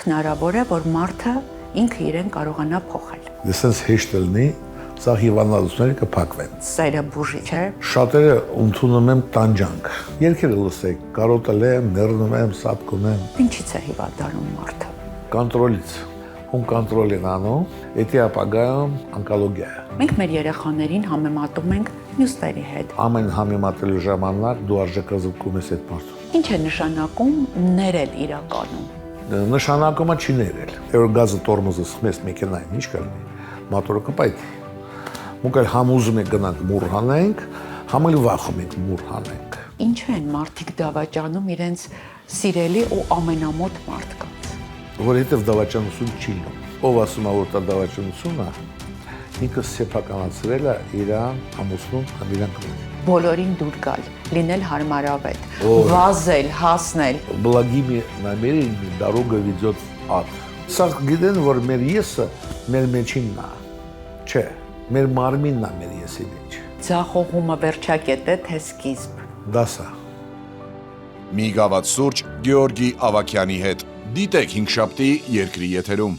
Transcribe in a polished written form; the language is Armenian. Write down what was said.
հնարավոր է, որ մարդը ինքը իրեն կարողանա փոխել։ Դեսենց հեշտ լինի, սա հիվանդությունները կփակվեն։ Սերը բուժիչ է։ Շատերը ընդունում են տանջանք։ Երկերը լսեք, կարոտել եմ, նեղնում եմ, սատկում եմ։ Ինչից է հիվանդանում մարդը։ Կոնտրոլից։ Ում կոնտրոլ են անում, դա ապագայում օնկոլոգիա է։ Մենք մեր երեխաներին համեմատում ենք մյուսների հետ։ Ամեն համեմատելու ժամանակ դու արժեքազրկում ես այդ մարդուն։ Ինչ է նշանակում ներել իրականում։ Նշանակումը չի ներել։ Որ գազը տորմոզը սխմես մեքենային, ինչ կլինի։ Մոտորը կպայթի։ Մենք էլ համ ուզում ենք գնանք մուր հանենք, համ էլ վախում ենք մուր հանենք։ Ինչու են մարդիկ դավաճանում իրենց սիրելի ու ամենամոտ մարդկանց։ Որովհետև դավաճանություն չի լինում։ Ով ասում է, որ դա դավաճանություն է, ինքը սեփականացրել է իր ամուսնուն կամ իր ընկերներին։ Բոլորին դուր գալ, լինել հարմարավետ, վազել, հասնել։ Благими намерениями дорога ведет в ад։ Սա գիտեն, որ մեր եսը մեր մեջինն է։ Չէ, մեր մարմինն է մեր եսի մեջ։ Ձախողումը վերջակետ է, թե սկիզբ։ Դա սա։ Մի գավաթ սուրճ Գեորգի Ավագյանի հետ։ Դիտեք հինգշաբթի երկրի եթերում։